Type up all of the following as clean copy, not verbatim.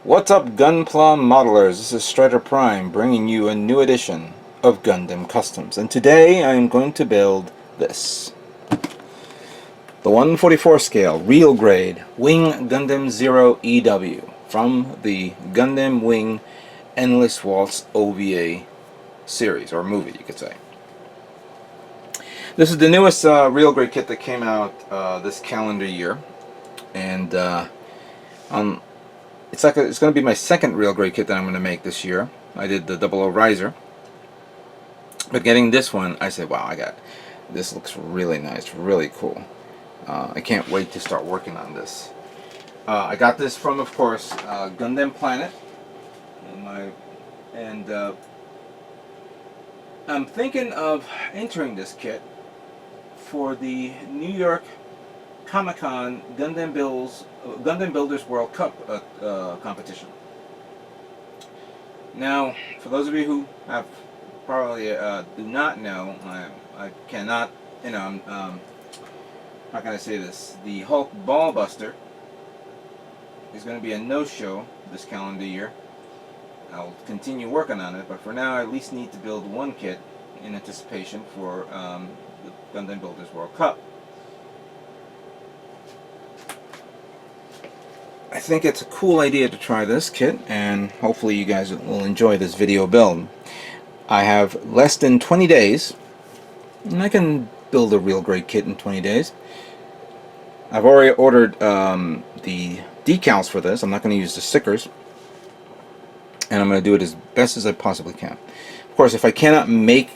What's up, Gunpla modelers? This is Strider Prime bringing you a new edition of Gundam Customs, and today I am going to build this. The 1/44 scale, real grade, Wing Gundam 0 EW from the Gundam Wing Endless Waltz OVA series, or movie you could say. This is the newest real grade kit that came out this calendar year, and it's going to be my second real grade kit that I'm going to make this year. I did the 00 Riser, but getting this one, I said, wow, this looks really nice, really cool. I can't wait to start working on this. I got this from, of course, Gundam Planet, and I'm thinking of entering this kit for the New York Comic-Con Gundam Builders World Cup competition. Now, for those of you who have probably do not know, I cannot, how can I say this? The Hulk Ball Buster is going to be a no-show this calendar year. I'll continue working on it, but for now I at least need to build one kit in anticipation for the Gundam Builders World Cup. I think it's a cool idea to try this kit, and hopefully you guys will enjoy this video build. I have less than 20 days, and I can build a real great kit in 20 days. I've already ordered the decals for this. I'm not going to use the stickers, and I'm going to do it as best as I possibly can. Of course, if I cannot make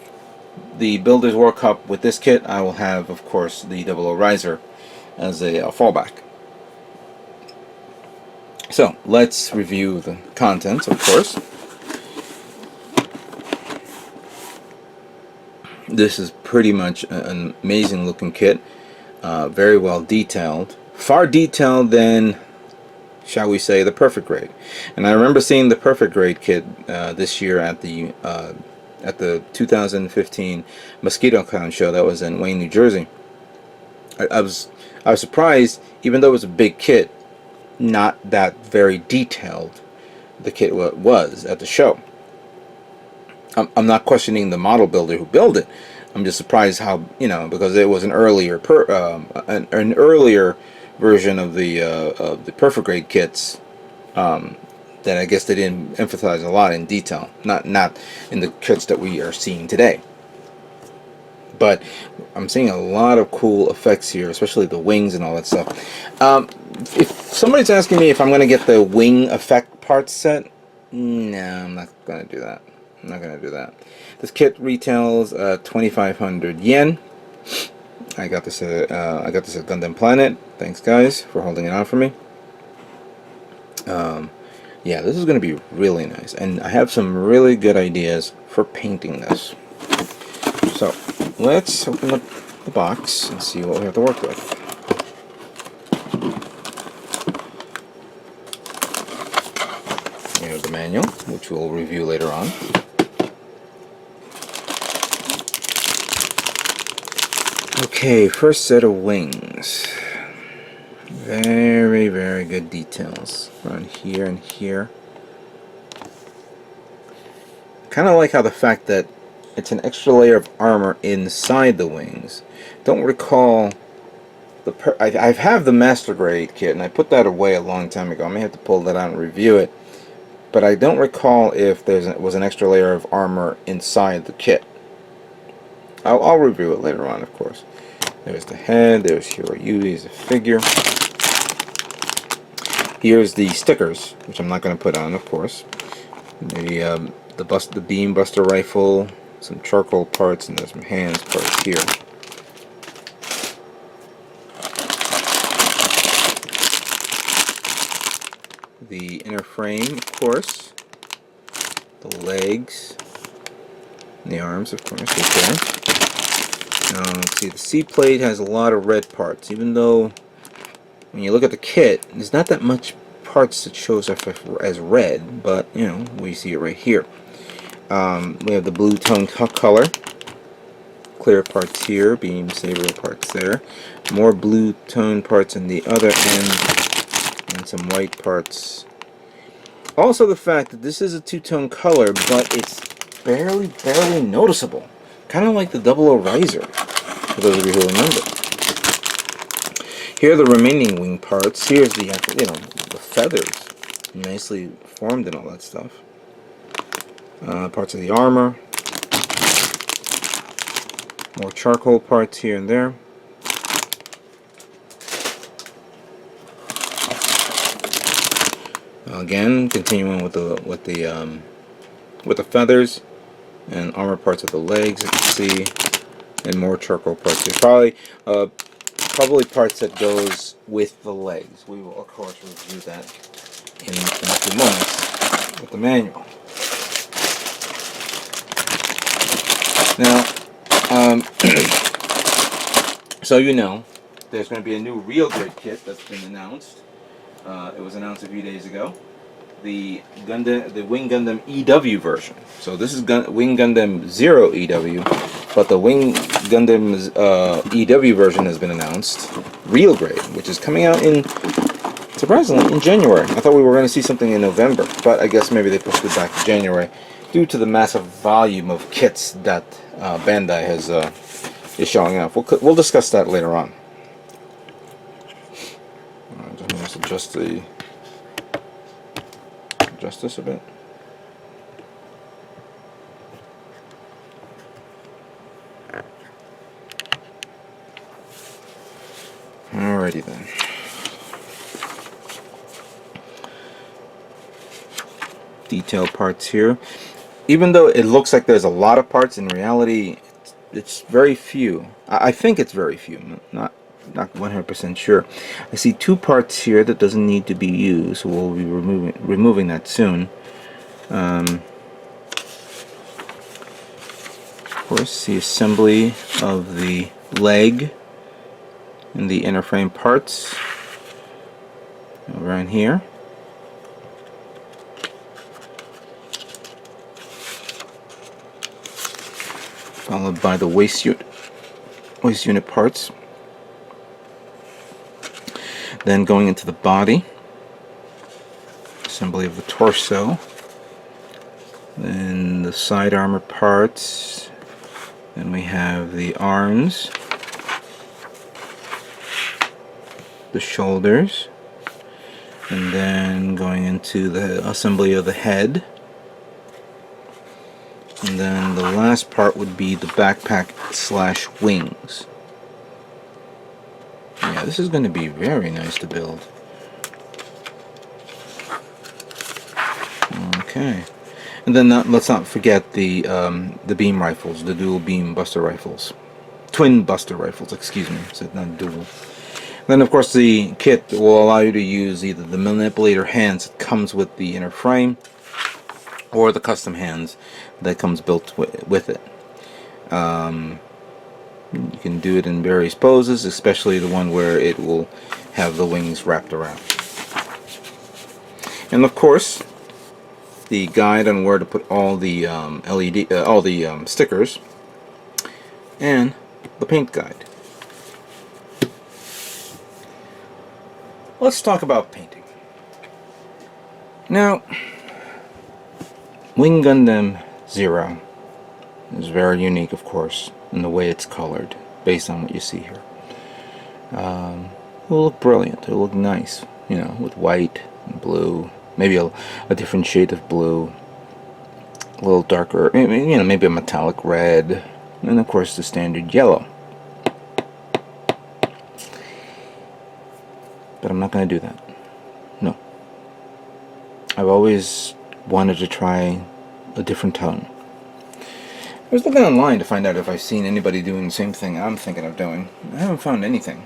the Builders World Cup with this kit, I will have, of course, the 00 Riser as a fallback. So, let's review the contents, of course. This is pretty much an amazing looking kit. Very well detailed. Far detailed than, shall we say, the Perfect Grade. And I remember seeing the Perfect Grade kit this year at the 2015 Mosquito Con show that was in Wayne, New Jersey. I was surprised, even though it was a big kit, not that very detailed the kit was at the show. I'm not questioning the model builder who built it. I'm just surprised how, because it was an earlier an earlier version of the Perfect Grade kits that I guess they didn't emphasize a lot in detail. Not in the kits that we are seeing today. But I'm seeing a lot of cool effects here, especially the wings and all that stuff. If somebody's asking me if I'm going to get the wing effect parts set, no, I'm not going to do that. I'm not going to do that. This kit retails 2,500 yen. I got this at Gundam Planet. Thanks, guys, for holding it out for me. Yeah, this is going to be really nice, and I have some really good ideas for painting this. So, let's open up the box and see what we have to work with. We have the manual, which we'll review later on. Okay, first set of wings. Very, very good details around here and here. Kind of like how the fact that it's an extra layer of armor inside the wings. Don't recall I have the Master Grade kit, and I put that away a long time ago. I may have to pull that out and review it, but I don't recall if there was an extra layer of armor inside the kit. I'll review it later on, of course. There's the head. There's Hiroyui's the figure. Here's the stickers, which I'm not going to put on, of course. The beam buster rifle. Some charcoal parts, and there's some hands parts here. The inner frame, of course. The legs. And the arms, of course, right there. Now, let's see, the C-plate has a lot of red parts, even though when you look at the kit, there's not that much parts that shows up as red, but, we see it right here. We have the blue tone color, clear parts here, beam saber parts there, more blue tone parts on the other end, and some white parts Also the fact that this is a two-tone color, but it's barely noticeable. Kind of like the Double O Riser, for those of you who remember. Here are the remaining wing parts. Here's the actual, the feathers, nicely formed and all that stuff. Parts of the armor. More charcoal parts here and there. Again, continuing with the feathers and armor parts of the legs, you can see, and more charcoal parts here. Probably parts that goes with the legs. We will of course review that in a few moments with the manual. Now, so there's going to be a new real grade kit that's been announced. It was announced a few days ago. The Wing Gundam EW version. So this is Wing Gundam 0 EW, but the Wing Gundam's EW version has been announced, real grade, which is coming out surprisingly in January. I thought we were going to see something in November, but I guess maybe they pushed it back to January due to the massive volume of kits that Bandai is showing off. We'll discuss that later on. Just adjust this a bit. Alrighty then. Detail parts here. Even though it looks like there's a lot of parts, in reality it's very few. I think it's very few. Not 100% sure. I see two parts here that doesn't need to be used, so we'll be removing that soon. Of course, the assembly of the leg and the inner frame parts around here. Followed by the waist unit parts. Then going into the body, assembly of the torso, then the side armor parts, then we have the arms, the shoulders, and then going into the assembly of the head, and then the last part would be the backpack / wings. Yeah, this is going to be very nice to build. Okay, and then let's not forget the beam rifles, the dual beam buster rifles, twin buster rifles. Excuse me, I said not dual. Then of course the kit will allow you to use either the manipulator hands that comes with the inner frame, or the custom hands that comes built with it. You can do it in various poses, especially the one where it will have the wings wrapped around. And of course, the guide on where to put all the stickers, and the paint guide. Let's talk about painting. Now, Wing Gundam 0 is very unique, of course, in the way it's colored, based on what you see here. It will look brilliant. It will look nice, with white and blue, maybe a different shade of blue, a little darker, maybe a metallic red, and of course the standard yellow. But I'm not going to do that. No. I've always wanted to try a different tone. I was looking online to find out if I've seen anybody doing the same thing I'm thinking of doing. I haven't found anything.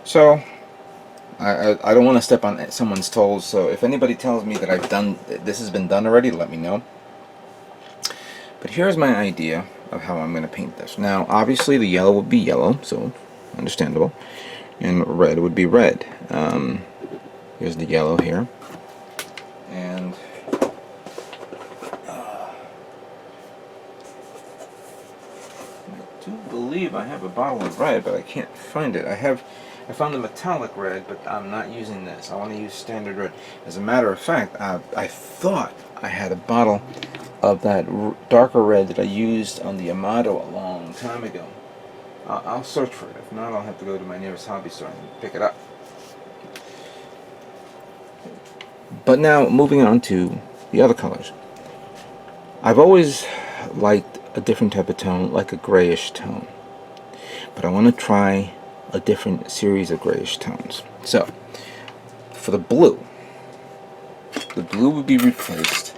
So, I don't want to step on someone's toes, so if anybody tells me that this has been done already, let me know. But here's my idea of how I'm going to paint this. Now, obviously the yellow would be yellow, so understandable. And red would be red. Here's the yellow here. And I do believe I have a bottle of red, but I can't find it. I I found the metallic red, but I'm not using this. I want to use standard red. As a matter of fact, I thought I had a bottle of that darker red that I used on the Yamato a long time ago. I'll search for it. If not, I'll have to go to my nearest hobby store and pick it up. But now, moving on to the other colors. I've always liked a different type of tone, like a grayish tone. But I want to try a different series of grayish tones. So, for the blue would be replaced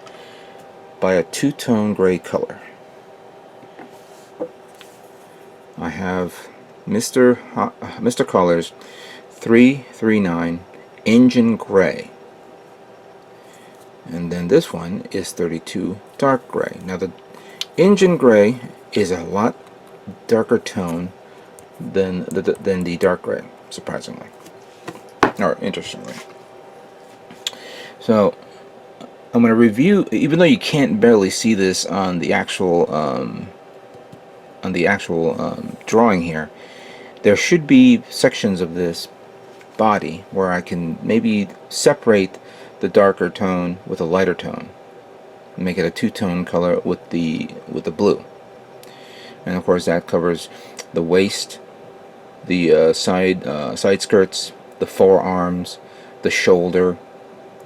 by a two-tone gray color. I have Mr. Colors 339 Engine Gray. And then this one is 32 Dark Gray. Now the Engine Gray is a lot darker tone than the Dark Gray, surprisingly. Or interestingly. So I'm going to review, even though you can't barely see this on the actual drawing here, there should be sections of this body where I can maybe separate the darker tone with a lighter tone, make it a two-tone color with the blue. And of course that covers the waist, the side skirts, the forearms, the shoulder,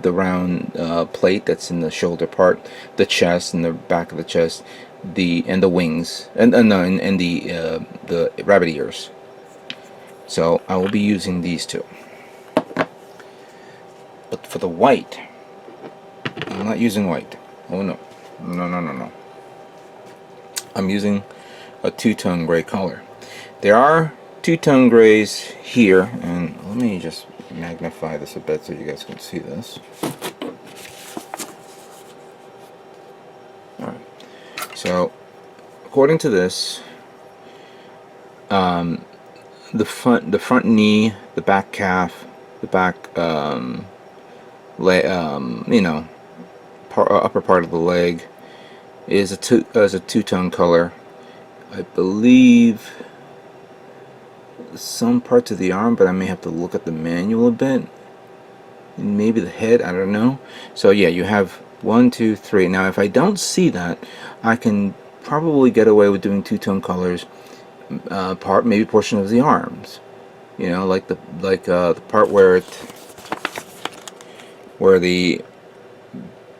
the round plate that's in the shoulder part, the chest and the back of the chest, and the wings, and the rabbit ears. So I will be using these two. But for the white, I'm not using white. Oh no. No. I'm using a two-tone gray color. There are two-tone grays here, and let me just magnify this a bit so you guys can see this. Alright. So, according to this, the front knee, the back calf, the back upper part of the leg is a two-tone color. I believe some parts of the arm, but I may have to look at the manual a bit. Maybe the head, I don't know. So yeah, you have 1, 2, 3. Now if I don't see that, I can probably get away with doing two-tone colors. Maybe portion of the arms. You know, like the part where the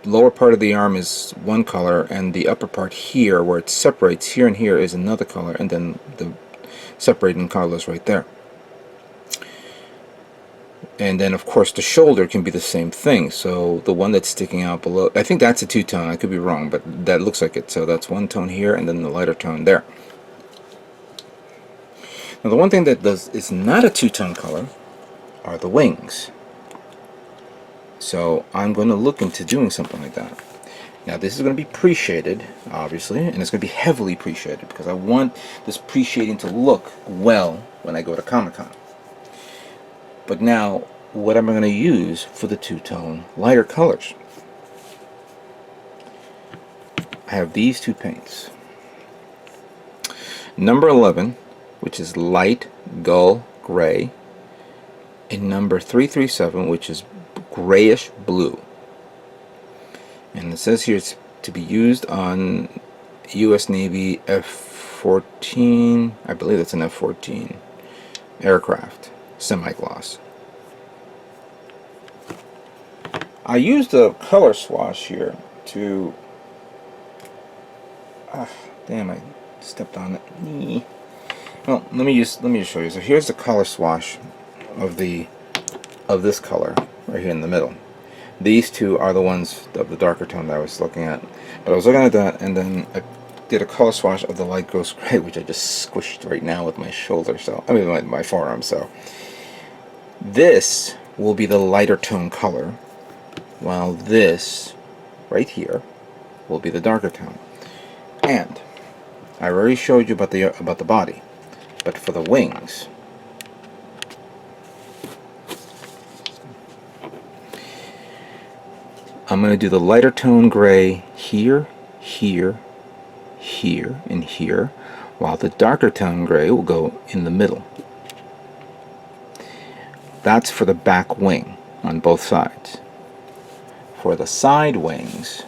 lower part of the arm is one color, and the upper part here, where it separates here and here, is another color, and then the separating colors right there. And then of course the shoulder can be the same thing. So the one that's sticking out below, I think that's a two-tone. I could be wrong, but that looks like it. So that's one tone here, and then the lighter tone there. Now the one thing that is not a two-tone color are the wings. So I'm going to look into doing something like that. Now this is going to be pre-shaded, obviously, and it's going to be heavily pre-shaded because I want this pre-shading to look well when I go to Comic-Con. But now, what am I going to use for the two-tone lighter colors? I have these two paints. Number 11, which is light gull gray, and number 337, which is grayish blue. And it says here it's to be used on U.S. Navy F-14, I believe it's an F-14 aircraft, semi-gloss. I used a color swatch here to... damn, I stepped on it. Well, let me just show you. So here's the color swatch of this color right here in the middle. These two are the ones of the darker tone that I was looking at. But I was looking at that, and then I did a color swatch of the light ghost gray, which I just squished right now with my shoulder. So I mean my forearm. So this will be the lighter tone color, while this right here will be the darker tone. And I already showed you about the body, but for the wings, I'm going to do the lighter tone gray here, here, here, and here, while the darker tone gray will go in the middle. that's for the back wing on both sides. For the side wings,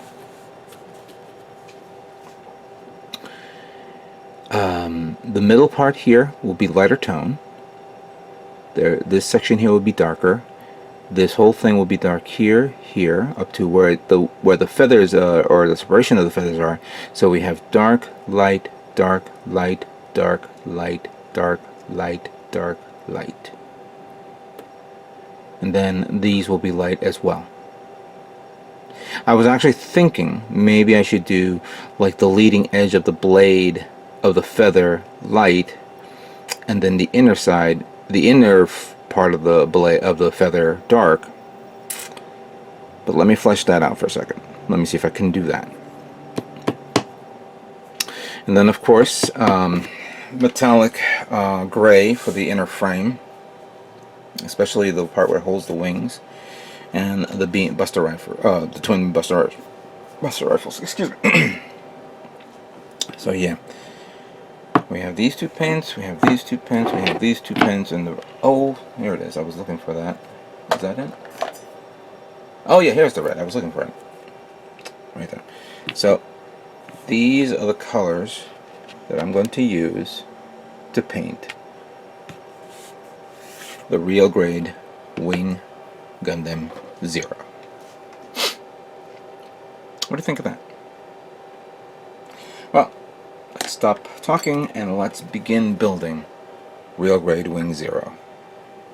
the middle part here will be lighter tone. This section here will be darker. This whole thing will be dark here, here, up to where the feathers or the separation of the feathers are. So we have dark, light, dark, light, dark, light, dark, light, dark, light. And then these will be light as well. I was actually thinking maybe I should do like the leading edge of the blade of the feather light, and then the inner side, the inner part of the blade of the feather dark. But let me flesh that out for a second. Let me see if I can do that. And then of course metallic gray for the inner frame, especially the part where it holds the wings, and the beam buster rifle, the twin buster rifles. Excuse me. So yeah, we have these two pins, we have these two pins, we have these two pins, and the here it is. I was looking for that. Is that it? Oh yeah, here's the red. I was looking for it. Right there. So these are the colors that I'm going to use to paint the real grade Wing Gundam 0. What do you think of that? Well, let's stop talking and let's begin building real grade Wing 0.